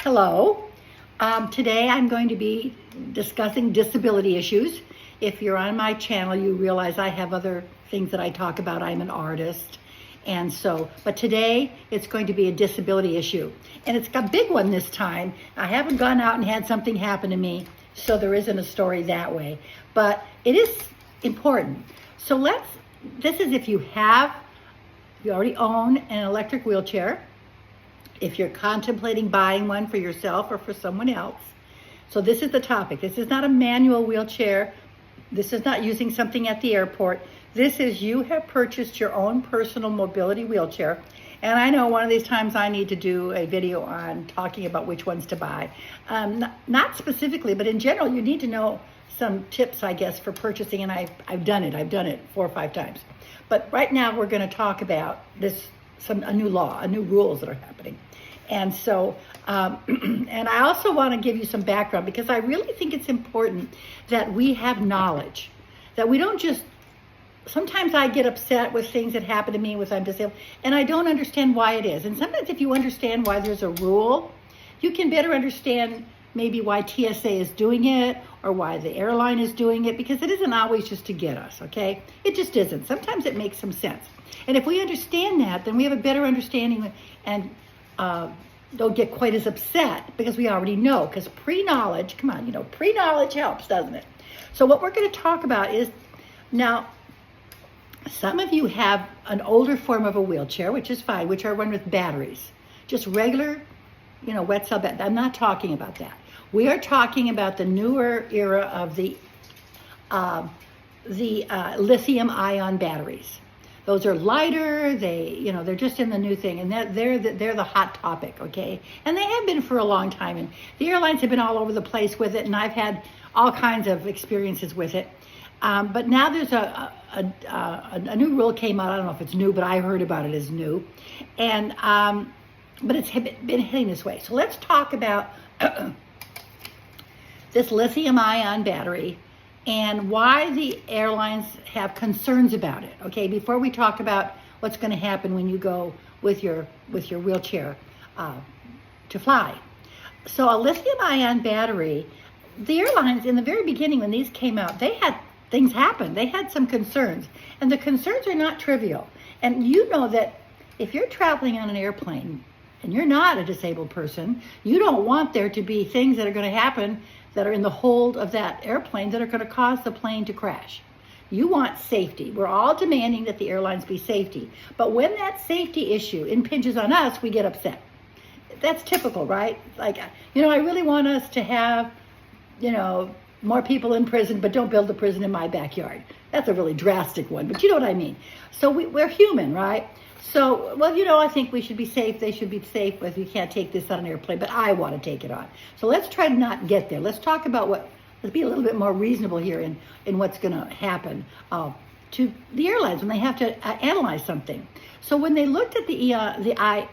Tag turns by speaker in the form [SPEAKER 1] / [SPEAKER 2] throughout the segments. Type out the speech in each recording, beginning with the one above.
[SPEAKER 1] Hello. Today I'm going to be discussing disability issues. If you're on my channel, you realize I have other things that I talk about. I'm an artist. But today it's going to be a disability issue. And it's a big one this time. I haven't gone out and had something happen to me, so there isn't a story that way. But it is important. This is if you already own an electric wheelchair, if you're contemplating buying one for yourself or for someone else. So this is the topic. This is not a manual wheelchair. This is not using something at the airport. This is you have purchased your own personal mobility wheelchair. And I know one of these times I need to do a video on talking about which ones to buy. Not specifically, but in general, you need to know some tips, I guess, for purchasing. And I've done it. I've done it 4 or 5 times. But right now we're going to talk about a new law, new rules that are happening. And so, and I also want to give you some background because I really think it's important that we have knowledge, that we don't just, sometimes I get upset with things that happen to me with I'm disabled, and I don't understand why it is. And sometimes if you understand why there's a rule, you can better understand maybe why TSA is doing it or why the airline is doing it, because it isn't always just to get us, okay? It just isn't. Sometimes it makes some sense. And if we understand that, then we have a better understanding and don't get quite as upset because we already know, because pre-knowledge, come on, pre-knowledge helps, doesn't it? So what we're going to talk about is, now, some of you have an older form of a wheelchair, which is fine, which are run with batteries, just regular, wet cell batteries. I'm not talking about that. We are talking about the newer era of the lithium ion batteries. Those are lighter, they're just in the new thing, and they're the hot topic, okay? And they have been for a long time, and the airlines have been all over the place with it, and I've had all kinds of experiences with it. But now there's a new rule came out. I don't know if it's new, but I heard about it as new. And, but it's been heading this way. So let's talk about this lithium ion battery and why the airlines have concerns about it, okay, before we talk about what's going to happen when you go with your wheelchair to fly. So a lithium ion battery, the airlines in the very beginning when these came out, they had things happen. They had some concerns, and the concerns are not trivial. And you know that if you're traveling on an airplane and you're not a disabled person, you don't want there to be things that are going to happen that are in the hold of that airplane that are going to cause the plane to crash. You want safety. We're all demanding that the airlines be safety. But when that safety issue impinges on us, we get upset. That's typical, right? Like, I really want us to have, more people in prison, but don't build a prison in my backyard. That's a really drastic one, but you know what I mean. So we're human, right? So, I think we should be safe. They should be safe, but you can't take this on an airplane, but I want to take it on. So let's try to not get there. Let's talk about let's be a little bit more reasonable here in what's going to happen to the airlines when they have to analyze something. So when they looked at the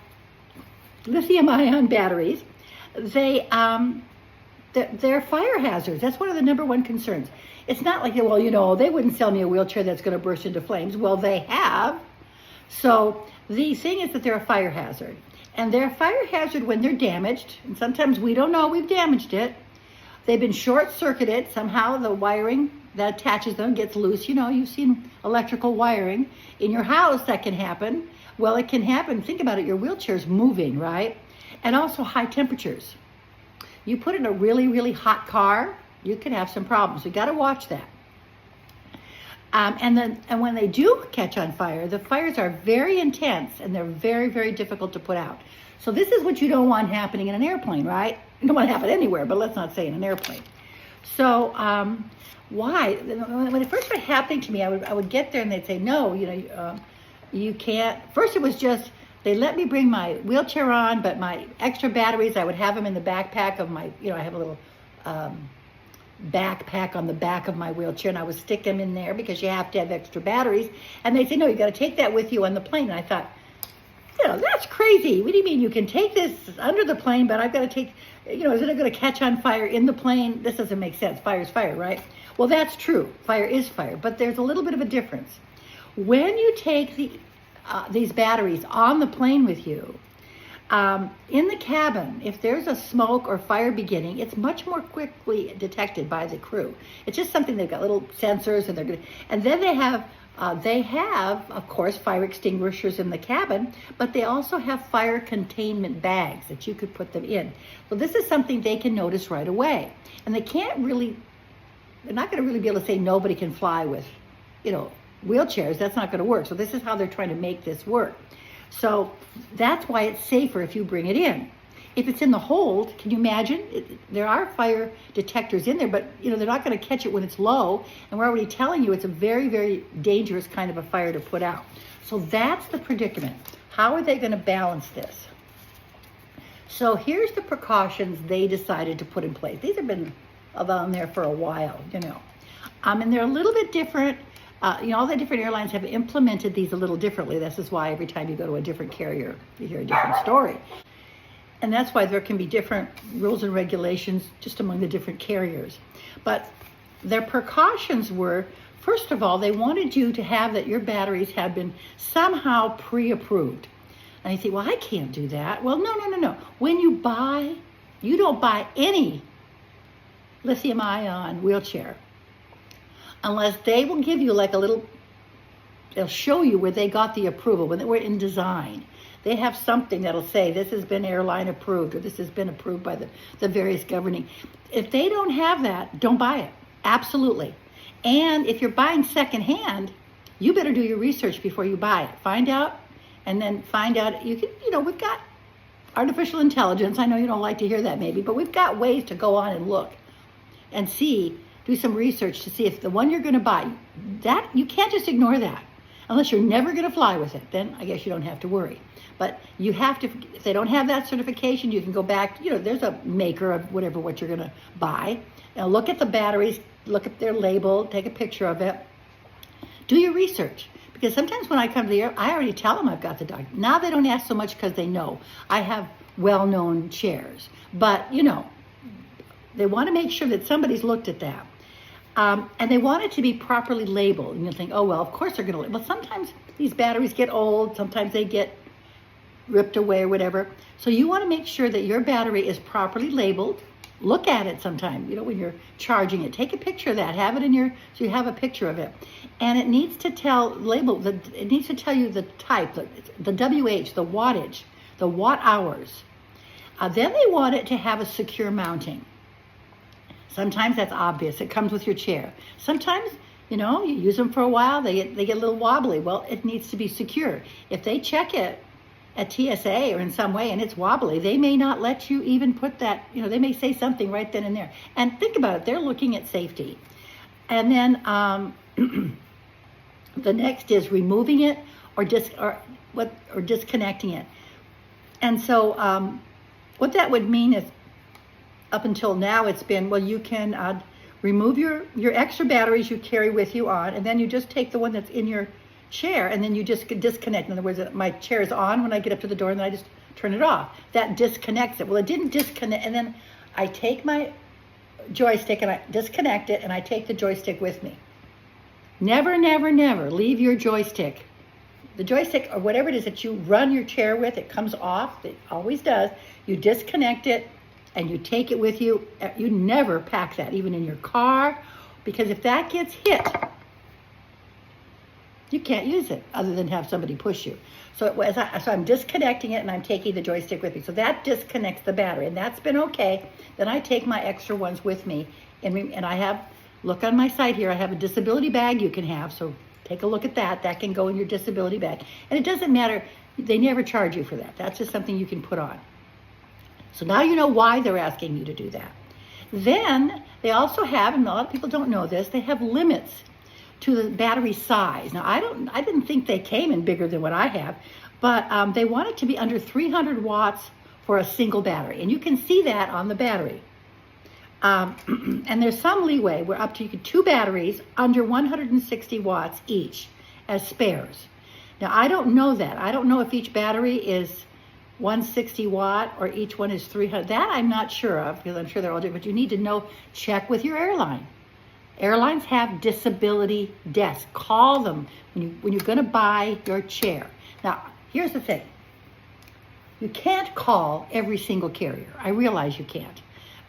[SPEAKER 1] lithium ion batteries, they're fire hazards. That's one of the number one concerns. It's not like, they wouldn't sell me a wheelchair that's going to burst into flames. Well, they have. So the thing is that they're a fire hazard. And they're a fire hazard when they're damaged. And sometimes we don't know we've damaged it. They've been short-circuited. Somehow the wiring that attaches them gets loose. You've seen electrical wiring. In your house, that can happen. Well, it can happen. Think about it. Your wheelchair's moving, right? And also high temperatures. You put in a really, really hot car, you can have some problems. You got to watch that. And when they do catch on fire, the fires are very intense and they're very, very difficult to put out. So this is what you don't want happening in an airplane, right? You don't want to happen anywhere, but let's not say in an airplane. So why? When it first started happening to me, I would get there and they'd say, no, you can't. First it was just, they let me bring my wheelchair on, but my extra batteries, I would have them in the backpack of my, I have a little backpack on the back of my wheelchair, and I would stick them in there because you have to have extra batteries. And they say, no, you got to take that with you on the plane. And I thought, that's crazy. What do you mean you can take this under the plane, but I've got to take, isn't it going to catch on fire in the plane? This doesn't make sense. Fire's fire, right? Well, that's true. Fire is fire, but there's a little bit of a difference. When you take these batteries on the plane with you, In the cabin, if there's a smoke or fire beginning, it's much more quickly detected by the crew. It's just something, they've got little sensors, and they're good. And then they have, of course, fire extinguishers in the cabin, but they also have fire containment bags that you could put them in. So this is something they can notice right away. And they're not going to really be able to say nobody can fly with, wheelchairs. That's not going to work. So this is how they're trying to make this work. So that's why it's safer if you bring it in. If it's in the hold, can you imagine? There are fire detectors in there, but they're not going to catch it when it's low. And we're already telling you it's a very, very dangerous kind of a fire to put out. So that's the predicament. How are they going to balance this? So here's the precautions they decided to put in place. These have been on there for a while, and they're a little bit different. All the different airlines have implemented these a little differently. This is why every time you go to a different carrier, you hear a different story. And that's why there can be different rules and regulations just among the different carriers. But their precautions were, first of all, they wanted you to have that your batteries had been somehow pre-approved. And you think, well, I can't do that. Well, no. When you buy, you don't buy any lithium ion wheelchair unless they will give you like they'll show you where they got the approval, when they were in design. They have something that'll say this has been airline approved, or this has been approved by the various governing. If they don't have that, don't buy it. Absolutely. And if you're buying secondhand, you better do your research before you buy it. Find out, and then find out, we've got artificial intelligence. I know you don't like to hear that maybe, but we've got ways to go on and look and do some research to see if the one you're going to buy, that you can't just ignore that. Unless you're never going to fly with it, then I guess you don't have to worry. But you have to, if they don't have that certification, you can go back, there's a maker of what you're going to buy. And look at the batteries, look at their label, take a picture of it. Do your research. Because sometimes when I come to the air, I already tell them I've got the dog. Now they don't ask so much because they know. I have well-known chairs. But, they want to make sure that somebody's looked at that. And they want it to be properly labeled. And you'll think, oh, well, of course they're going to label. Well, sometimes these batteries get old. Sometimes they get ripped away or whatever. So you want to make sure that your battery is properly labeled. Look at it sometime, when you're charging it. Take a picture of that. Have it so you have a picture of it. And it needs to it needs to tell you the type, the WH, the wattage, the watt hours. Then they want it to have a secure mounting. Sometimes that's obvious. It comes with your chair. Sometimes, you use them for a while, they get a little wobbly. Well, it needs to be secure. If they check it at TSA or in some way and it's wobbly, they may not let you even put that, they may say something right then and there. And think about it, they're looking at safety. And then the next is removing it or disconnecting it. And so what that would mean is, up until now, it's been, well, you can remove your extra batteries you carry with you on, and then you just take the one that's in your chair, and then you just disconnect. In other words, my chair is on when I get up to the door, and then I just turn it off. That disconnects it. Well, it didn't disconnect, and then I take my joystick and I disconnect it, and I take the joystick with me. Never, never, never leave your joystick. The joystick, or whatever it is that you run your chair with, it comes off. It always does. You disconnect it, and you take it with you. You never pack that, even in your car, because if that gets hit, you can't use it other than have somebody push you. So I'm disconnecting it, and I'm taking the joystick with me. So that disconnects the battery, and that's been okay. Then I take my extra ones with me, and I have, look on my site here, I have a disability bag you can have, so take a look at that. That can go in your disability bag. And it doesn't matter, they never charge you for that. That's just something you can put on. So now you know why they're asking you to do that. Then they also have, and a lot of people don't know this, they have limits to the battery size. Now I didn't think they came in bigger than what I have, but they want it to be under 300 watts for a single battery. And you can see that on the battery. And there's some leeway. We're up to 2 batteries under 160 watts each as spares. Now I don't know that. I don't know if each battery is 160 watt or each one is 300. That I'm not sure of, because I'm sure they're all different. But you need to know, check with your airline. Airlines have disability desks. Call them when you're going to buy your chair. Now, here's the thing. You can't call every single carrier. I realize you can't.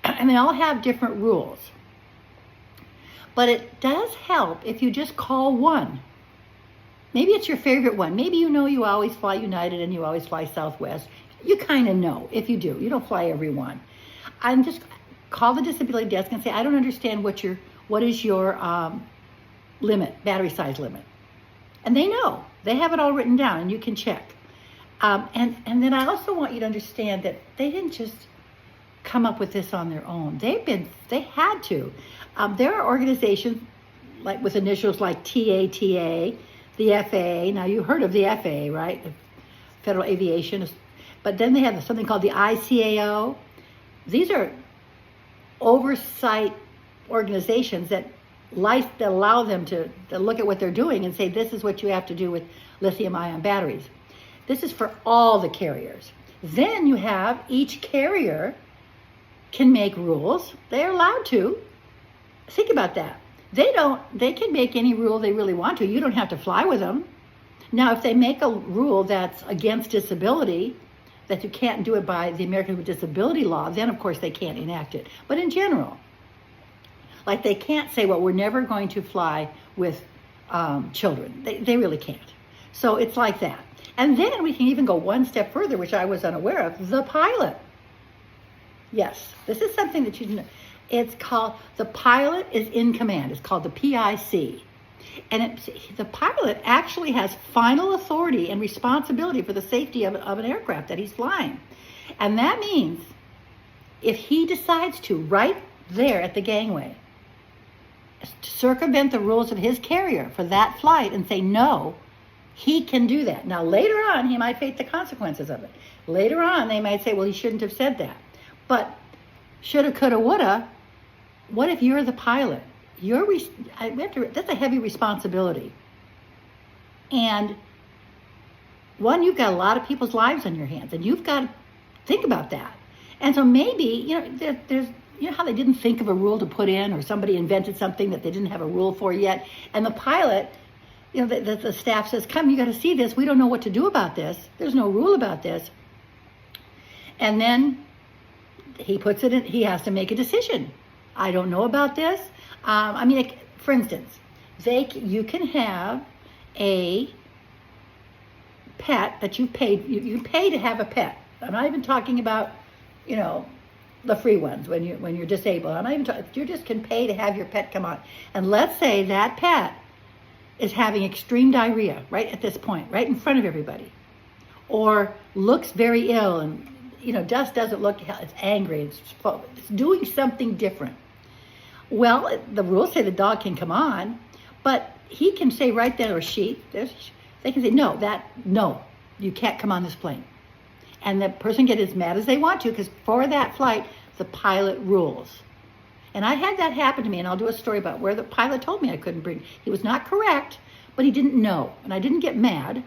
[SPEAKER 1] And they all have different rules. But it does help if you just call one. Maybe it's your favorite one. Maybe you know you always fly United and you always fly Southwest. You kind of know if you do. You don't fly every one. I'm just call the disability desk and say, I don't understand what is your limit, battery size limit. And they know. They have it all written down and you can check. And then I also want you to understand that they didn't just come up with this on their own. They had to. There are organizations like with initials like TATA, the FAA. Now you heard of the FAA, right? The Federal Aviation. But then they have something called the ICAO. These are oversight organizations that allow them to look at what they're doing and say, this is what you have to do with lithium-ion batteries. This is for all the carriers. Then you have each carrier can make rules. They're allowed to. Think about that. They can make any rule they really want to. You don't have to fly with them. Now, if they make a rule that's against disability, that you can't do it by the Americans with Disability Law, then of course they can't enact it. But in general, like they can't say, well, we're never going to fly with children. They really can't. So it's like that. And then we can even go one step further, which I was unaware of, the pilot. Yes, this is something that you know. It's called, the pilot is in command. It's called the PIC. And the pilot actually has final authority and responsibility for the safety of an aircraft that he's flying. And that means if he decides to, right there at the gangway, circumvent the rules of his carrier for that flight and say no, he can do that. Now, later on, he might face the consequences of it. Later on, they might say, well, he shouldn't have said that. But shoulda, coulda, woulda, what if you're the pilot? That's a heavy responsibility. And one, you've got a lot of people's lives on your hands, and you've got to think about that. And so maybe, there's, how they didn't think of a rule to put in, or somebody invented something that they didn't have a rule for yet. And the pilot, the staff says, come, you got to see this. We don't know what to do about this. There's no rule about this. And then he puts it in, he has to make a decision. I don't know about this. For instance, you can have a pet that you pay to have a pet. I'm not even talking about, the free ones when you're disabled. I'm not even talking, you just can pay to have your pet come on. And let's say that pet is having extreme diarrhea right at this point, right in front of everybody, or looks very ill and just doesn't look, it's angry, it's doing something different. Well, the rules say the dog can come on, but he can say right then, or she, they can say, no, you can't come on this plane. And the person can get as mad as they want to, because for that flight, the pilot rules. And I had that happen to me, and I'll do a story about where the pilot told me I couldn't bring. He was not correct, but he didn't know, and I didn't get mad.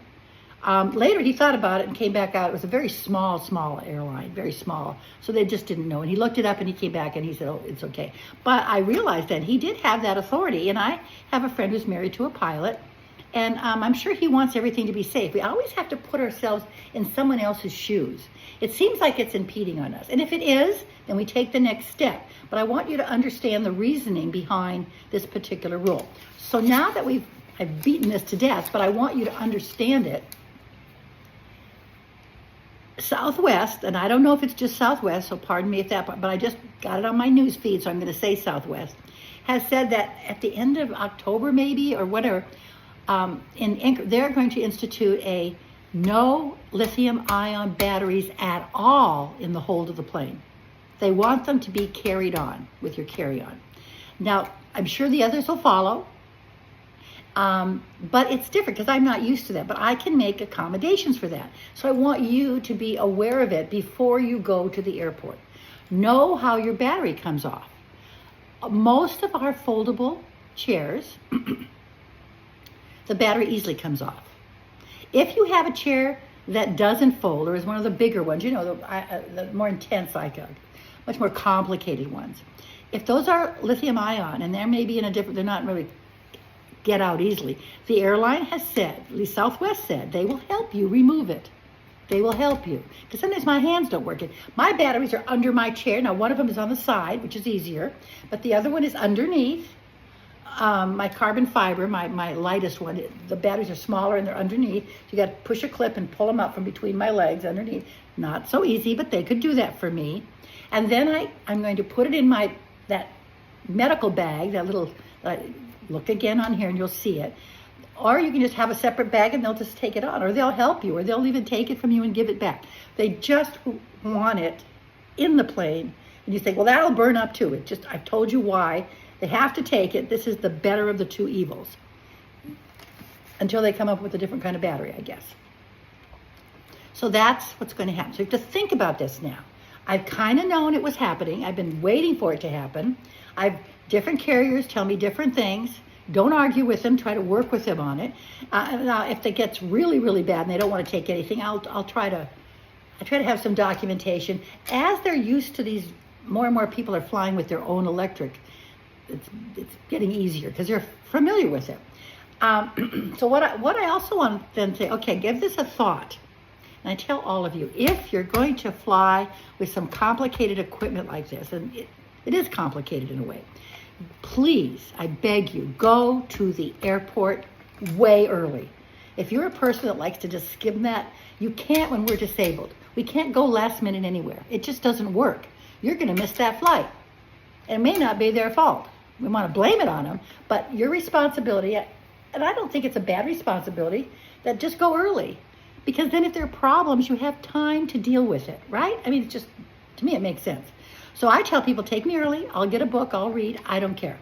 [SPEAKER 1] Later, he thought about it and came back out. It was a very small airline, very small. So they just didn't know. And he looked it up and he came back and he said, oh, it's okay. But I realized that he did have that authority. And I have a friend who's married to a pilot. And I'm sure he wants everything to be safe. We always have to put ourselves in someone else's shoes. It seems like it's impeding on us. And if it is, then we take the next step. But I want you to understand the reasoning behind this particular rule. So now that I've beaten this to death, but I want you to understand it. Southwest, and I don't know if it's just Southwest, so pardon me if that, but I just got it on my news feed, so I'm going to say Southwest, has said that at the end of October maybe, or whatever, they're going to institute a no lithium-ion batteries at all in the hold of the plane. They want them to be carried on with your carry-on. Now, I'm sure the others will follow. But it's different because I'm not used to that, but I can make accommodations for that. So I want you to be aware of it before you go to the airport. Know how your battery comes off. Most of our foldable chairs, the battery easily comes off. If you have a chair that doesn't fold, or is one of the bigger ones, the more intense, much more complicated ones. If those are lithium ion and they're maybe they're not really get out easily. The airline has said, at least Southwest said, they will help you remove it. They will help you. Because sometimes my hands don't work. My batteries are under my chair. Now, one of them is on the side, which is easier, but the other one is underneath. My carbon fiber, my lightest one, the batteries are smaller and they're underneath. You got to push a clip and pull them up from between my legs underneath. Not so easy, but they could do that for me. And then I'm going to put it in that medical bag, that little, look again on here and you'll see it. Or you can just have a separate bag and they'll just take it on, or they'll help you, or they'll even take it from you and give it back. They just want it in the plane. And you think, well, that'll burn up too. I've told you why. They have to take it. This is the better of the two evils. Until they come up with a different kind of battery, I guess. So that's what's going to happen. So you have to think about this now. I've kind of known it was happening. I've been waiting for it to happen. Different carriers tell me different things. Don't argue with them. Try to work with them on it. Now, if it gets really, really bad and they don't want to take anything, I'll try to have some documentation. As they're used to these, more and more people are flying with their own electric. It's getting easier because they're familiar with it. So what I also want to then say, okay, give this a thought. And I tell all of you, if you're going to fly with some complicated equipment like this, and it is complicated in a way, please, I beg you, go to the airport way early. If you're a person that likes to just skim that, you can't when we're disabled. We can't go last minute anywhere. It just doesn't work. You're going to miss that flight. And it may not be their fault. We want to blame it on them, but your responsibility, and I don't think it's a bad responsibility, that just go early. Because then if there are problems, you have time to deal with it, right? I mean, to me, it makes sense. So I tell people, take me early. I'll get a book. I'll read. I don't care.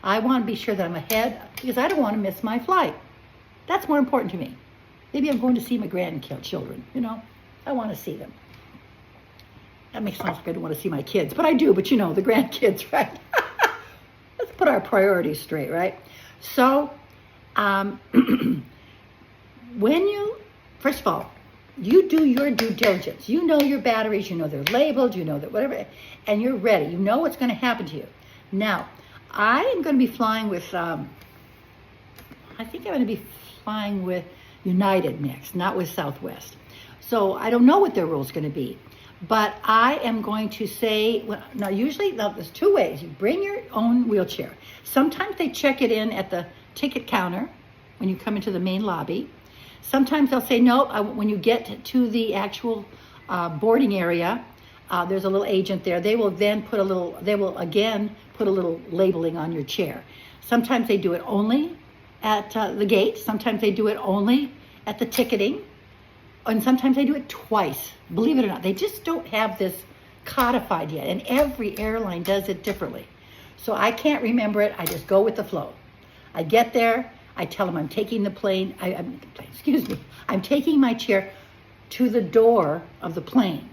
[SPEAKER 1] I want to be sure that I'm ahead because I don't want to miss my flight. That's more important to me. Maybe I'm going to see my grandchildren, I want to see them. That makes sense like I don't want to see my kids, but I do, but the grandkids, right? Let's put our priorities straight, right? So, first of all, you do your due diligence. You know your batteries, you know they're labeled, you know that whatever, and you're ready. You know what's going to happen to you. Now, I am going to be flying with, I think I'm going to be flying with United next, not with Southwest. So I don't know what their rule's going to be. But I am going to say, now there's two ways. You bring your own wheelchair. Sometimes they check it in at the ticket counter when you come into the main lobby. Sometimes they'll say, no, when you get to the actual boarding area, there's a little agent there. They will again put a little labeling on your chair. Sometimes they do it only at the gate. Sometimes they do it only at the ticketing. And sometimes they do it twice. Believe it or not, they just don't have this codified yet. And every airline does it differently. So I can't remember it. I just go with the flow. I get there. I tell them I'm taking I'm taking my chair to the door of the plane.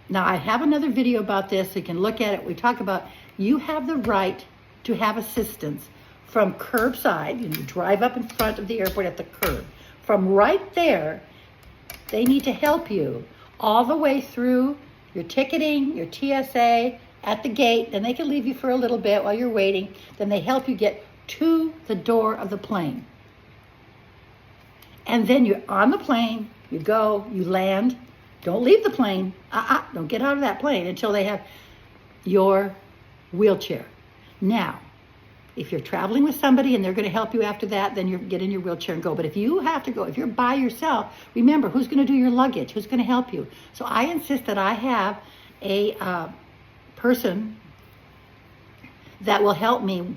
[SPEAKER 1] Now, I have another video about this. You can look at it. We talk about you have the right to have assistance from curbside. You drive up in front of the airport at the curb. From right there, they need to help you all the way through your ticketing, your TSA, at the gate. Then they can leave you for a little bit while you're waiting. Then they help you get to the door of the plane. And then you're on the plane, you go, you land. Don't leave the plane. Don't get out of that plane until they have your wheelchair. Now, if you're traveling with somebody and they're going to help you after that, then you get in your wheelchair and go. But if you have to go, if you're by yourself, remember, who's going to do your luggage? Who's going to help you? So I insist that I have a person that will help me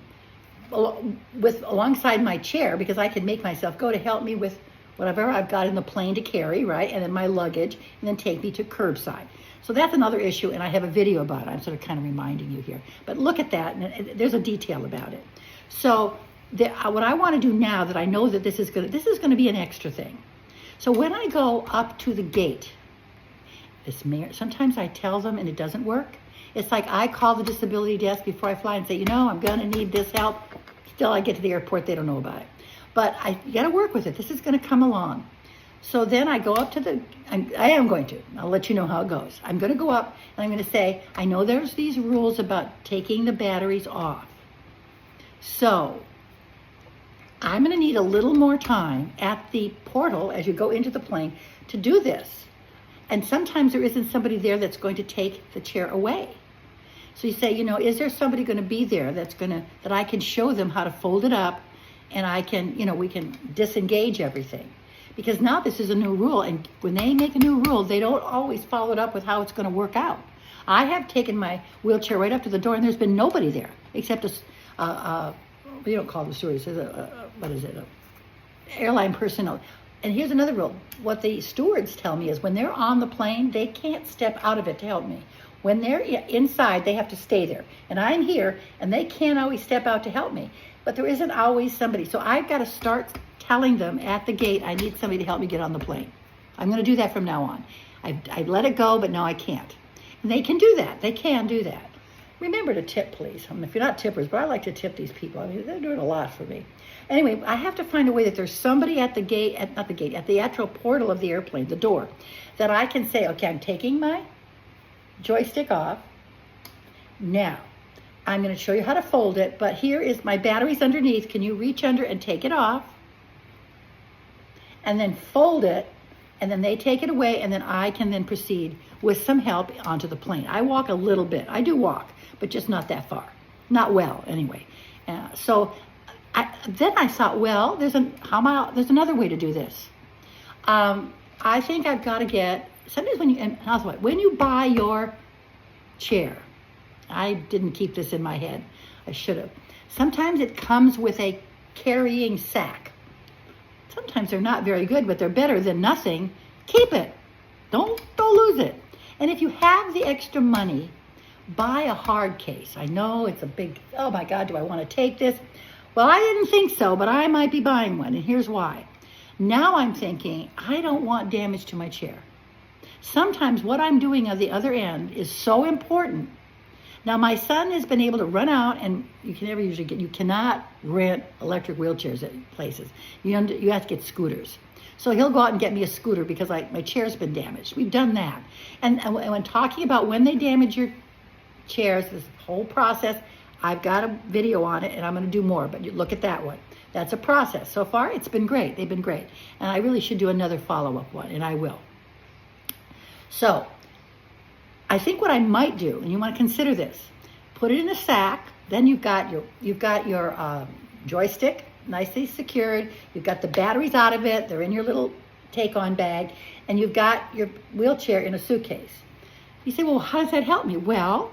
[SPEAKER 1] alongside my chair, because I can make myself go, to help me with whatever I've got in the plane to carry, right? And then my luggage, and then take me to curbside. So that's another issue, and I have a video about it. I'm sort of kind of reminding you here. But look at that, and there's a detail about it. So what I want to do now that I know that this is going to be an extra thing. So when I go up to the gate, sometimes I tell them and it doesn't work. It's like I call the disability desk before I fly and say, I'm going to need this help. Still, I get to the airport, they don't know about it. But you got to work with it. This is going to come along. So then I go up to I'll let you know how it goes. I'm going to go up and I'm going to say, I know there's these rules about taking the batteries off. So I'm going to need a little more time at the portal as you go into the plane to do this. And sometimes there isn't somebody there that's going to take the chair away. So you say, is there somebody going to be there that I can show them how to fold it up, and I can, we can disengage everything. Because now this is a new rule, and when they make a new rule, they don't always follow it up with how it's going to work out. I have taken my wheelchair right up to the door, and there's been nobody there except we don't call them stewards, what is it, airline personnel. And here's another rule. What the stewards tell me is when they're on the plane, they can't step out of it to help me. When they're inside, they have to stay there. And I'm here, and they can't always step out to help me. But there isn't always somebody. So I've got to start telling them at the gate, I need somebody to help me get on the plane. I'm going to do that from now on. I let it go, but now I can't. And they can do that. They can do that. Remember to tip, please. If you're not tippers, but I like to tip these people. They're doing a lot for me. Anyway, I have to find a way that there's somebody at the gate, at the actual portal of the airplane, the door, that I can say, okay, I'm taking my joystick off. Now, I'm going to show you how to fold it, but here is my batteries underneath. Can you reach under and take it off? And then fold it, and then they take it away, and then I can then proceed with some help onto the plane. I walk a little bit. I do walk, but just not that far. Not well, anyway. So then I thought, well, there's another way to do this. I think I've got to get, sometimes when you buy your chair, I didn't keep this in my head. I should have. Sometimes it comes with a carrying sack. Sometimes they're not very good, but they're better than nothing. Keep it. Don't lose it. And if you have the extra money, buy a hard case. I know it's a big, oh my God, do I want to take this? Well, I didn't think so, but I might be buying one, and here's why. Now I'm thinking, I don't want damage to my chair. Sometimes what I'm doing at the other end is so important. Now, my son has been able to run out, and you cannot rent electric wheelchairs at places. You have to get scooters. So he'll go out and get me a scooter because my chair's been damaged. We've done that. And when talking about when they damage your chairs, this whole process, I've got a video on it, and I'm going to do more, but you look at that one. That's a process. So far, it's been great. They've been great. And I really should do another follow-up one, and I will. So I think what I might do, and you want to consider this, put it in a sack. Then you've got your joystick nicely secured. You've got the batteries out of it. They're in your little take-on bag. And you've got your wheelchair in a suitcase. You say, well, how does that help me? Well,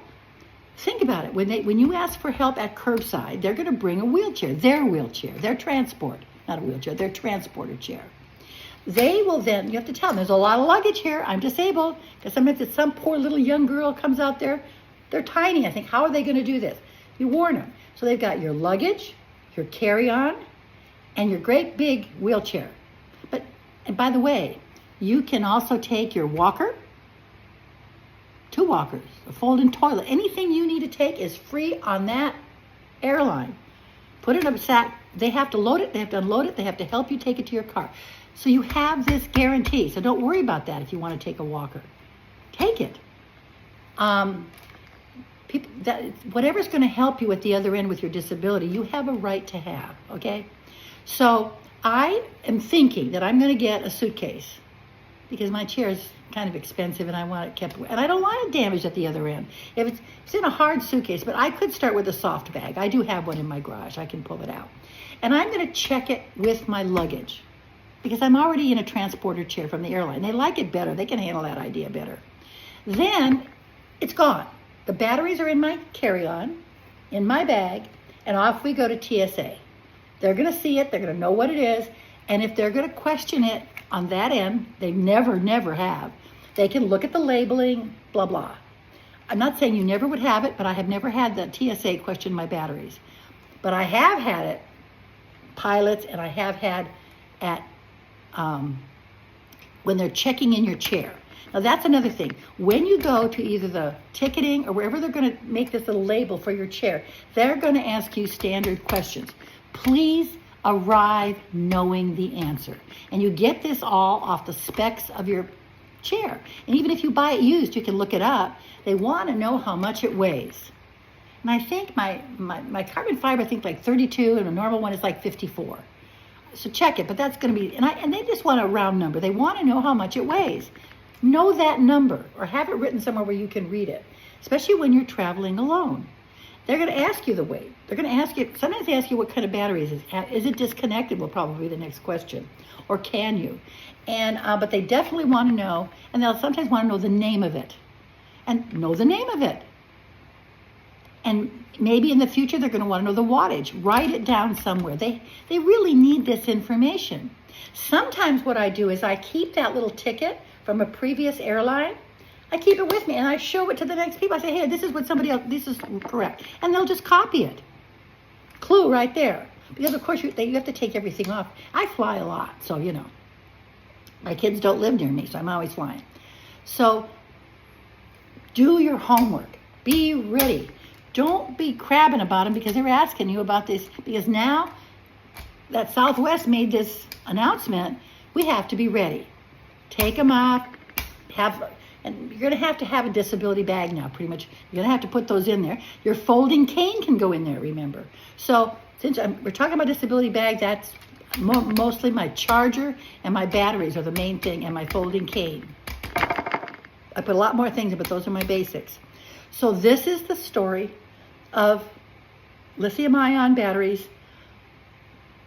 [SPEAKER 1] think about it. When you ask for help at curbside, they're going to bring a wheelchair, their transport, not a wheelchair, their transporter chair. They will then, you have to tell them, there's a lot of luggage here, I'm disabled. Because sometimes if some poor little young girl comes out there, they're tiny. I think, how are they going to do this? You warn them. So they've got your luggage, your carry-on, and your great big wheelchair. And by the way, you can also take your walker, 2 walkers, a fold-in toilet. Anything you need to take is free on that airline. Put it in a sack. They have to load it. They have to unload it. They have to help you take it to your car. So you have this guarantee. So don't worry about that if you want to take a walker. Take it. Whatever's going to help you at the other end with your disability, you have a right to have, okay? So I am thinking that I'm going to get a suitcase because my chair is kind of expensive and I want it kept, and I don't want it damaged at the other end. If it's in a hard suitcase, but I could start with a soft bag. I do have one in my garage. I can pull it out. And I'm going to check it with my luggage because I'm already in a transporter chair from the airline. They like it better. They can handle that idea better. Then it's gone. The batteries are in my carry-on, in my bag, and off we go to TSA. They're going to see it. They're going to know what it is. And if they're going to question it on that end, they never have. They can look at the labeling, blah, blah. I'm not saying you never would have it, but I have never had the TSA question my batteries. But I have had it, pilots, and I have had at when they're checking in your chair. Now that's another thing. When you go to either the ticketing or wherever they're going to make this little label for your chair, they're going to ask you standard questions. Please arrive knowing the answer. And you get this all off the specs of your chair. And even if you buy it used, you can look it up. They want to know how much it weighs. And I think my carbon fiber, I think like 32, and a normal one is like 54. So check it, but that's going to be, and they just want a round number. They want to know how much it weighs. Know that number or have it written somewhere where you can read it, especially when you're traveling alone. They're going to ask you the weight. They're going to ask you, sometimes they ask you what kind of battery is it. Is it disconnected will probably be the next question. Or can you? And but they definitely want to know, and they'll sometimes want to know the name of it. And know the name of it. And maybe in the future they're going to want to know the wattage. Write it down somewhere. They really need this information. Sometimes what I do is I keep that little ticket from a previous airline. I keep it with me and I show it to the next people. I say, hey, this is what somebody else, this is correct. And they'll just copy it. Clue right there. Because of course you have to take everything off. I fly a lot, so you know. My kids don't live near me, so I'm always flying. So do your homework. Be ready. Don't be crabbing about them because they're asking you about this. Because now that Southwest made this announcement, we have to be ready. Take them off. And you're going to have a disability bag now, pretty much. You're going to have to put those in there. Your folding cane can go in there, remember. So since we're talking about disability bag, that's mostly my charger and my batteries are the main thing, and my folding cane. I put a lot more things in, but those are my basics. So this is the story of lithium-ion batteries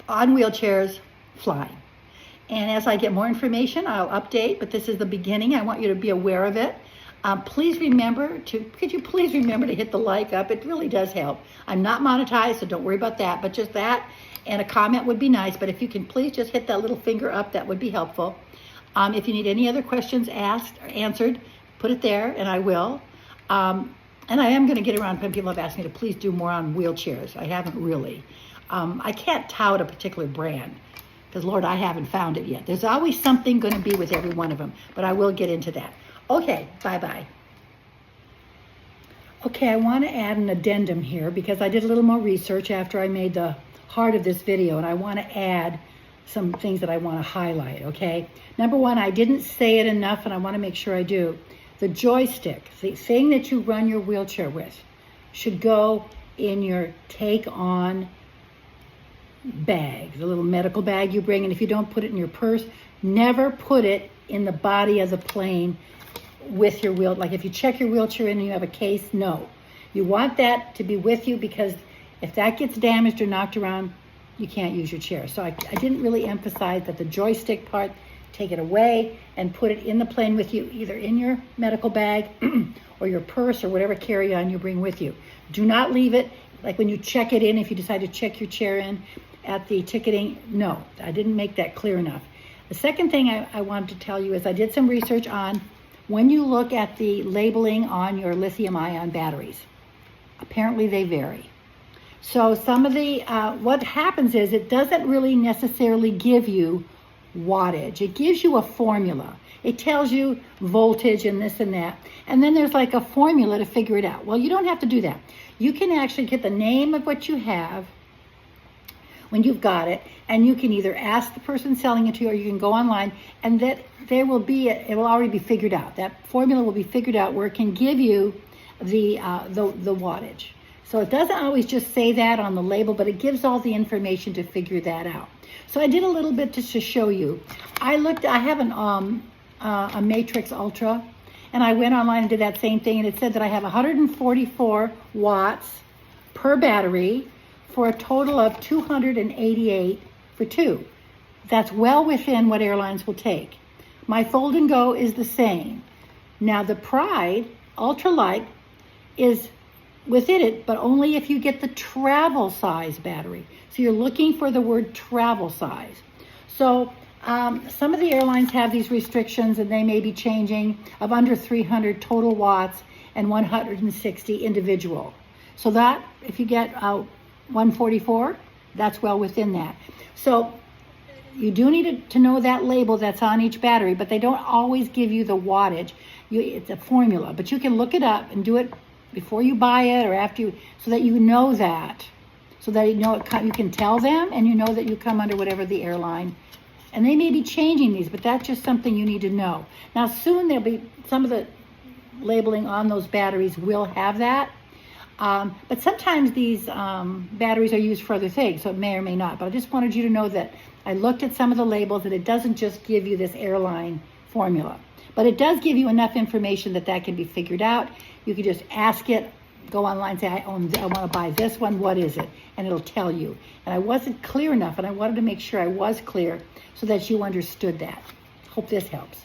[SPEAKER 1] on wheelchairs flying. And as I get more information, I'll update, but this is the beginning. I want you to be aware of it. Could you please remember to hit the like up? It really does help. I'm not monetized, so don't worry about that, but just that and a comment would be nice. But if you can please just hit that little finger up, that would be helpful. If you need any other questions asked or answered, put it there and I will. And I am going to get around when people have asked me to please do more on wheelchairs. I haven't really. I can't tout a particular brand because, Lord, I haven't found it yet. There's always something going to be with every one of them, but I will get into that. Okay, bye-bye. Okay, I want to add an addendum here because I did a little more research after I made the heart of this video, and I want to add some things that I want to highlight, okay? Number one, I didn't say it enough, and I want to make sure I do. The joystick, the thing that you run your wheelchair with, should go in your take-on bag, the little medical bag you bring. And if you don't put it in your purse, never put it in the body of the plane with your wheel. Like if you check your wheelchair in and you have a case, no. You want that to be with you because if that gets damaged or knocked around, you can't use your chair. So I didn't really emphasize that the joystick part, take it away and put it in the plane with you, either in your medical bag or your purse or whatever carry-on you bring with you. Do not leave it, like when you check it in, if you decide to check your chair in at the ticketing, no, I didn't make that clear enough. The second thing I wanted to tell you is I did some research on when you look at the labeling on your lithium-ion batteries. Apparently they vary. So some of the, what happens is it doesn't really necessarily give you wattage. It gives you a formula. It tells you voltage and this and that. And then there's like a formula to figure it out. Well, you don't have to do that. You can actually get the name of what you have when you've got it, and you can either ask the person selling it to you or you can go online, and that there will be, it will already be figured out. That formula will be figured out where it can give you the wattage. So it doesn't always just say that on the label, but it gives all the information to figure that out. So I did a little bit just to show you. I have a Matrix Ultra, and I went online and did that same thing, and it said that I have 144 watts per battery for a total of 288 for two. That's well within what airlines will take. My Fold and Go is the same. Now the Pride Ultralight is within it, but only if you get the travel size battery. So you're looking for the word travel size. So some of the airlines have these restrictions, and they may be changing, of under 300 total watts and 160 individual. So that, if you get 144, that's well within that. So you do need to know that label that's on each battery, but they don't always give you the wattage. It's a formula, but you can look it up and do it before you buy it or after you, so that you know that. So that you know you can tell them, and you know that you come under whatever the airline. And they may be changing these, but that's just something you need to know. Now soon there'll be some of the labeling on those batteries will have that. But sometimes these batteries are used for other things, so it may or may not. But I just wanted you to know that I looked at some of the labels, and it doesn't just give you this airline formula. But it does give you enough information that can be figured out. You can just ask it, go online, say, I want to buy this one, what is it? And it'll tell you. And I wasn't clear enough, and I wanted to make sure I was clear so that you understood that. Hope this helps.